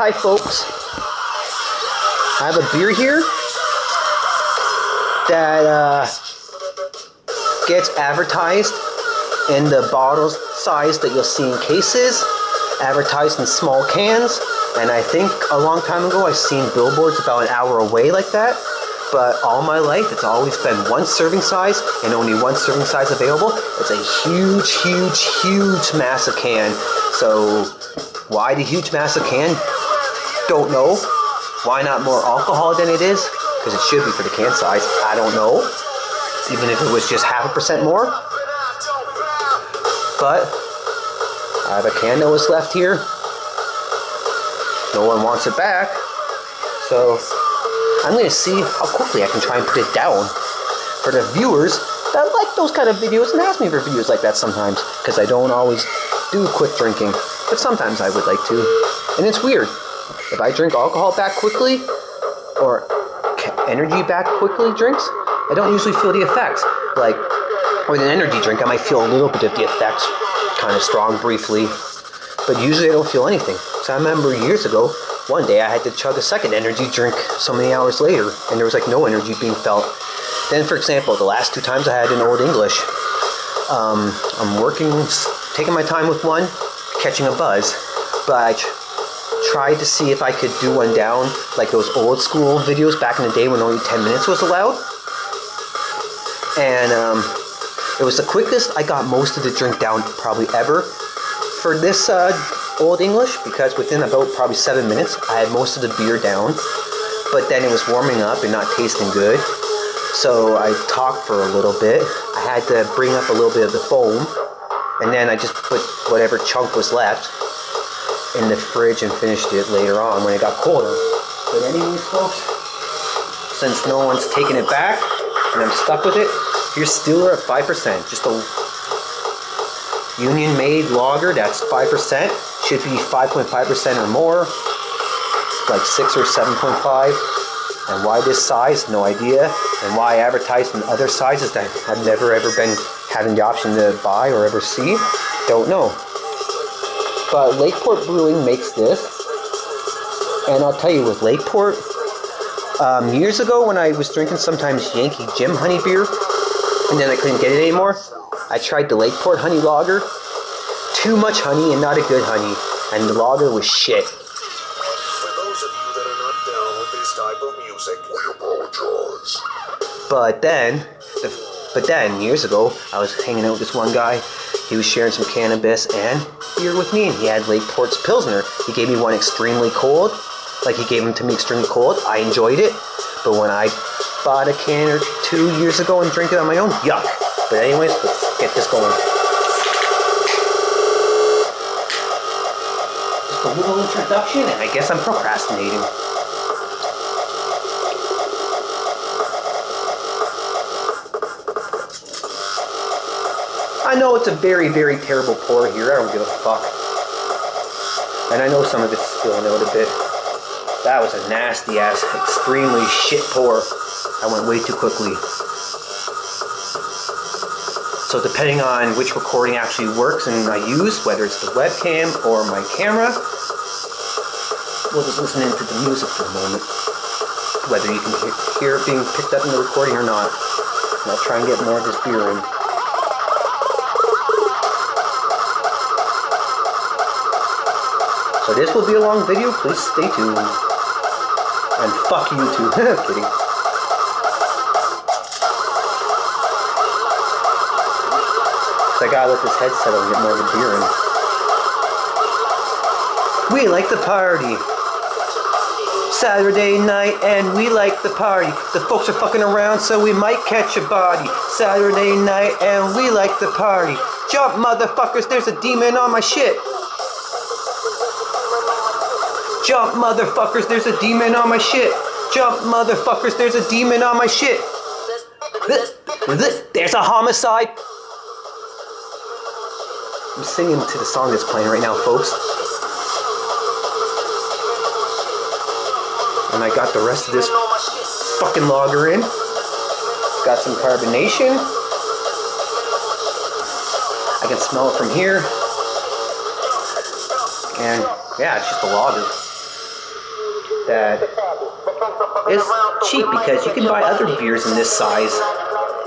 Hi folks, I have a beer here that gets advertised in the bottle size that you'll see in cases, advertised in small cans, and I think a long time ago I've seen billboards about an hour away like that, but all my life it's always been one serving size and only one serving size available. It's a huge massive can. So why the huge massive can? Don't know. Why not more alcohol than it is? Because it should be for the can size. I don't know. Even if it was just 0.5% more. But I have a can that was left here. No one wants it back. So I'm going to see how quickly I can try and put it down for the viewers that like those kind of videos and ask me for videos like that sometimes. Because I don't always do quick drinking. But sometimes I would like to. And it's weird. If I drink alcohol back quickly, or energy back quickly drinks, I don't usually feel the effects. Like, with an energy drink, I might feel a little bit of the effects, kind of strong briefly, but usually I don't feel anything. So I remember years ago, one day I had to chug a second energy drink so many hours later, and there was like no energy being felt. Then, for example, the last 2 times I had an Old English, I'm working, taking my time with one, catching a buzz, but I tried to see if I could do one down, like those old school videos back in the day when only 10 minutes was allowed. And it was the quickest I got most of the drink down probably ever for this Old English, because within about probably 7 minutes I had most of the beer down, but then it was warming up and not tasting good. So I talked for a little bit. I had to bring up a little bit of the foam, and then I just put whatever chunk was left in the fridge and finished it later on when it got colder. But anyways, folks, since no one's taking it back and I'm stuck with it, here's Stiller at 5%. Just a Union made lager that's 5%. Should be 5.5% or more, like 6 or 7.5. And why this size? No idea. And why advertised in other sizes that I've never ever been having the option to buy or ever see? Don't know. But Lakeport Brewing makes this, and I'll tell you, with Lakeport, years ago when I was drinking sometimes Yankee Jim honey beer, and then I couldn't get it anymore, I tried the Lakeport honey lager. Too much honey and not a good honey, and the lager was shit. For those of you that are not down with this type of music, we apologize. But then, years ago, I was hanging out with this one guy. He was sharing some cannabis and beer with me, and he had Lakeport's Pilsner. He gave me one extremely cold. Like, he gave them to me extremely cold. I enjoyed it. But when I bought a can or 2 years ago and drank it on my own, yuck. But anyways, let's get this going. Just a little introduction, and I guess I'm procrastinating. I know it's a very terrible pour here. I don't give a fuck. And I know some of it's spilling out a bit. That was a nasty ass, extremely shit pour. I went way too quickly. So depending on which recording actually works and I use, whether it's the webcam or my camera, we'll just listen into the music for a moment. Whether you can hear it being picked up in the recording or not. And I'll try and get more of this beer in. So this will be a long video, please stay tuned. And fuck you too. Kidding. So I gotta let this headset on and get more of a beer in. We like the party. Saturday night and we like the party. The folks are fucking around so we might catch a body. Saturday night and we like the party. Jump motherfuckers, there's a demon on my shit. Jump motherfuckers, there's a demon on my shit. Jump motherfuckers, there's a demon on my shit. There's a homicide. I'm singing to the song that's playing right now, folks. And I got the rest of this fucking lager in. Got some carbonation. I can smell it from here. And yeah, it's just a lager. that is cheap because you can buy other beers in this size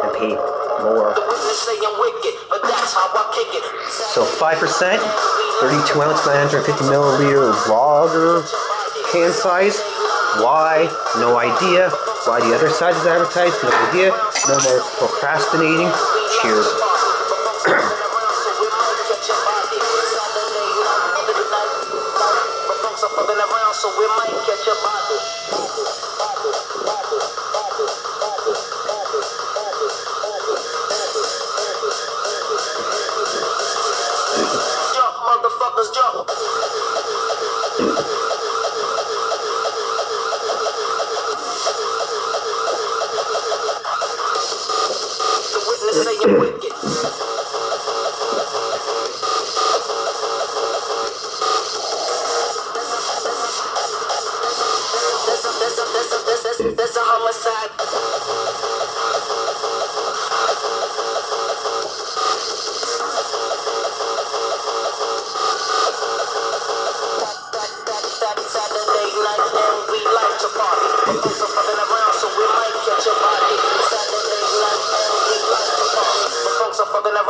and pay more. So 5%, 32 ounce, 950 milliliter lager can size. Why? No idea. Why the other side is advertised? No idea. No more procrastinating. Cheers. Jump, motherfuckers, jump. The witness say you're wicked. There's a homicide. Saturday night and we like to party. Folks are fucking around, so we might catch a body. Saturday night and we like to party. Folks are fucking around.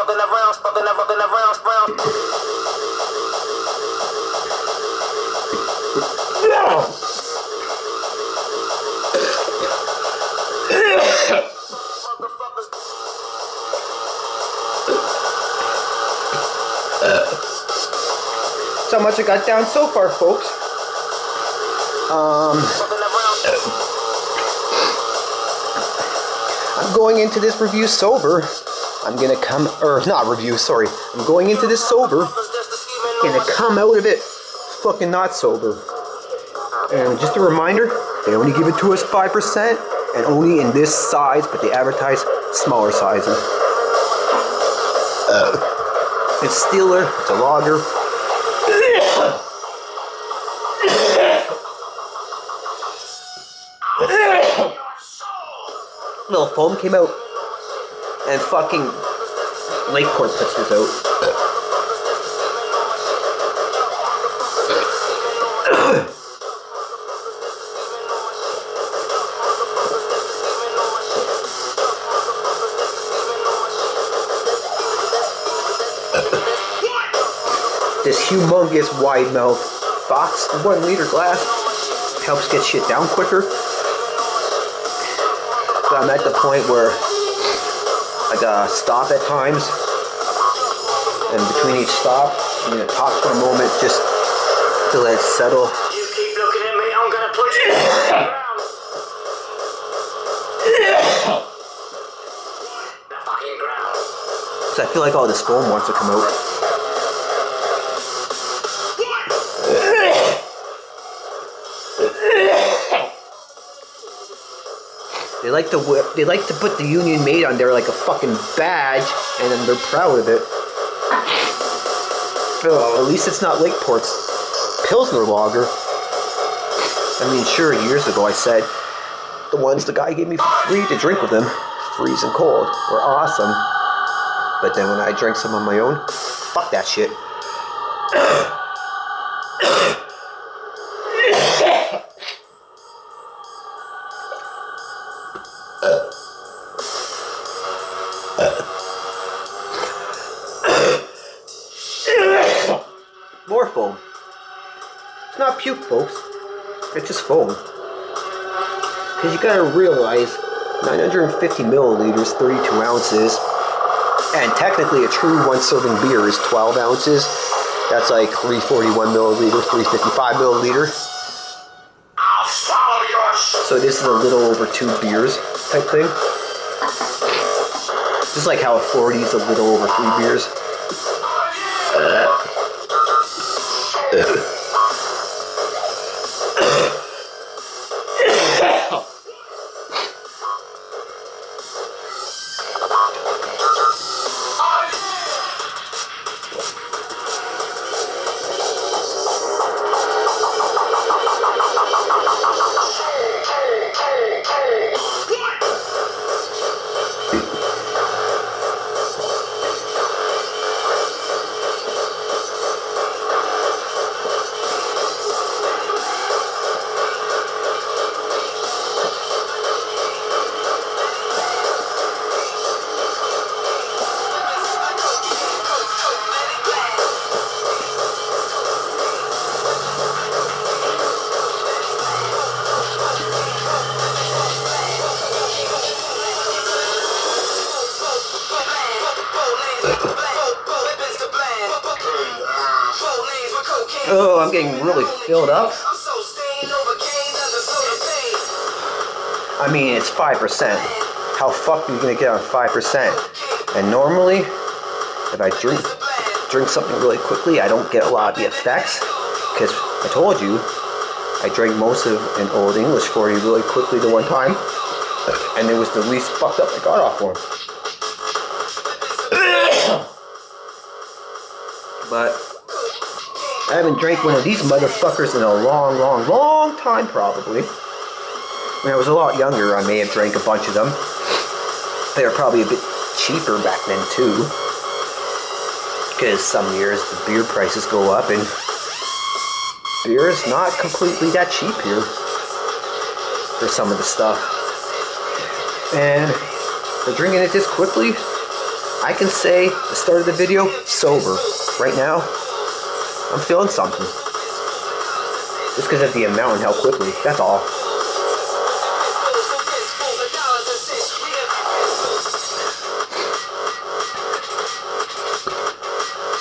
That's how much I got down so far, folks. I'm going into this review sober. I'm going into this sober. Gonna come out of it fucking not sober. And just a reminder, they only give it to us 5% and only in this size, but they advertise smaller sizes. It's Steeler, it's a lager. Little foam came out, and fucking Lakeport puts this out. This humongous wide mouth box, 1 liter glass, helps get shit down quicker. So I'm at the point where I gotta stop at times, and between each stop, I'm gonna talk for a moment just to let it settle. You keep looking at me, I'm gonna put you on the fucking ground. So I feel like all this foam wants to come out. They like to put the Union Made on there like a fucking badge, and then they're proud of it. Oh, at least it's not Lakeport's Pilsner Lager. I mean, sure, years ago I said the ones the guy gave me for free to drink with him, freezing cold, were awesome. But then when I drank some on my own, fuck that shit. More foam. It's not puke, folks. It's just foam. Because you gotta realize, 950 milliliters, 32 ounces, and technically a true 1-serving beer is 12 ounces. That's like 341 milliliter, 355 milliliter. I'll swallow yours. So this is a little over 2 beers type thing. Just like how a 40 is a little over 3 beers. Oh, I'm getting really filled up. I mean, it's 5%. How fucked are you gonna get on 5%? And normally, if I drink something really quickly, I don't get a lot of the effects. Because I told you, I drank most of an Old English 40 really quickly the one time. And it was the least fucked up I got off one. But I haven't drank one of these motherfuckers in a long time probably. When I was a lot younger, I may have drank a bunch of them. They were probably a bit cheaper back then too. Because some years the beer prices go up and beer is not completely that cheap here for some of the stuff. And for drinking it this quickly, I can say the start of the video, sober. Right now, I'm feeling something. Just because of the amount and how quickly, that's all.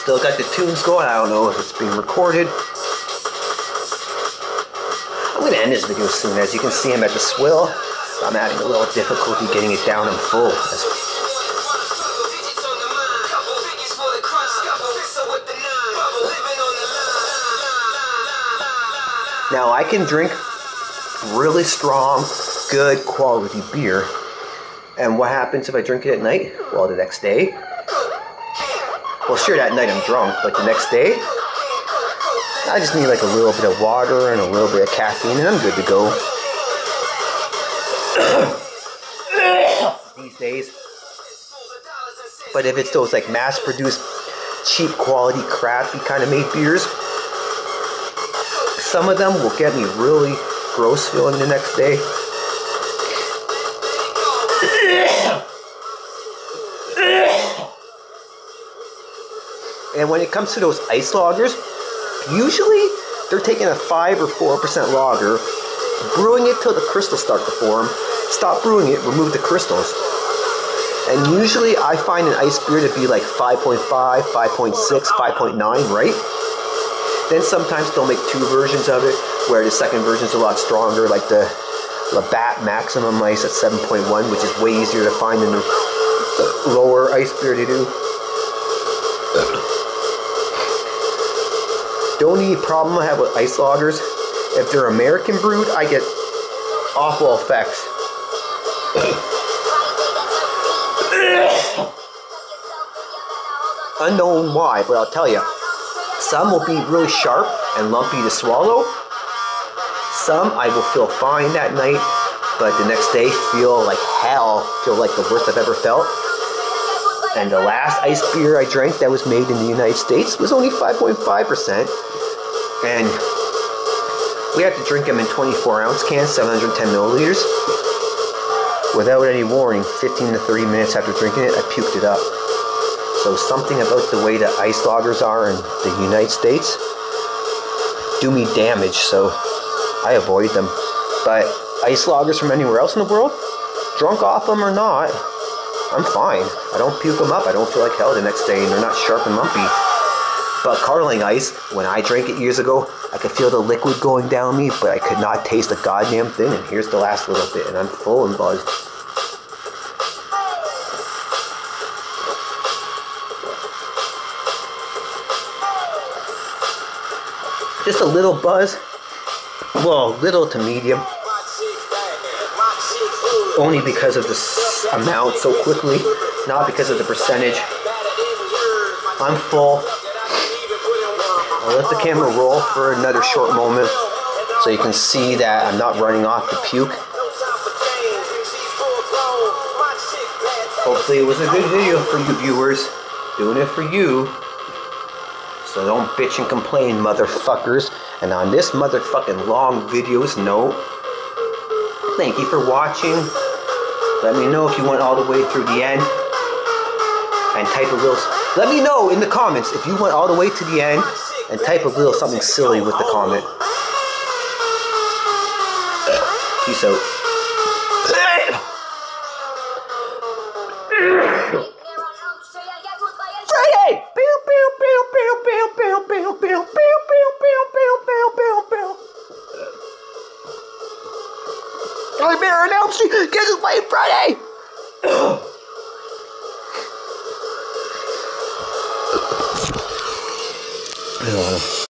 Still got the tunes going. I don't know if it's being recorded. I'm going to end this video soon. As you can see, I'm at the swill. I'm having a little difficulty getting it down in full. Now I can drink really strong, good quality beer. And what happens if I drink it at night? Well, the next day. Well, sure, that night I'm drunk, but the next day, I just need like a little bit of water and a little bit of caffeine and I'm good to go. These days. But if it's those like mass-produced, cheap quality, crappy kind of made beers, some of them will get me really gross feeling the next day. And when it comes to those ice lagers, usually they're taking a 5 or 4% lager, brewing it till the crystals start to form, stop brewing it, remove the crystals. And usually I find an ice beer to be like 5.5, 5.6, 5.9, right? Then sometimes they'll make two versions of it, where the second version's a lot stronger, like the Labatt Maximum Ice at 7.1, which is way easier to find than the lower ice beer to do. The only problem I have with ice lagers, if they're American brewed, I get awful effects. Unknown why, but I'll tell you. Some will be really sharp and lumpy to swallow. Some I will feel fine that night, but the next day feel like hell, feel like the worst I've ever felt. And the last ice beer I drank that was made in the United States was only 5.5%. And we had to drink them in 24-ounce cans, 710 milliliters. Without any warning, 15 to 30 minutes after drinking it, I puked it up. So something about the way the ice lagers are in the United States do me damage, so I avoid them. But ice lagers from anywhere else in the world, drunk off them or not, I'm fine. I don't puke them up. I don't feel like hell the next day, and they're not sharp and lumpy. But Carling Ice, when I drank it years ago, I could feel the liquid going down me, but I could not taste a goddamn thing. And here's the last little bit, and I'm full and buzzed. Just a little buzz. Well, little to medium. Only because of this amount so quickly, not because of the percentage. I'm full. I'll let the camera roll for another short moment so you can see that I'm not running off the puke. Hopefully it was a good video for you viewers. Doing it for you. So don't bitch and complain, motherfuckers. And on this motherfucking long video's note, thank you for watching. Let me know if you went all the way through the end. And type a little... Let me know in the comments if you went all the way to the end. And type a little something silly with the comment. Peace out. Friday! Pew, pew, pew, pew, pew, pew, pew, pew, pew, pew, pew, pew. Nightmare on Elm Street. Guess who's playing Friday?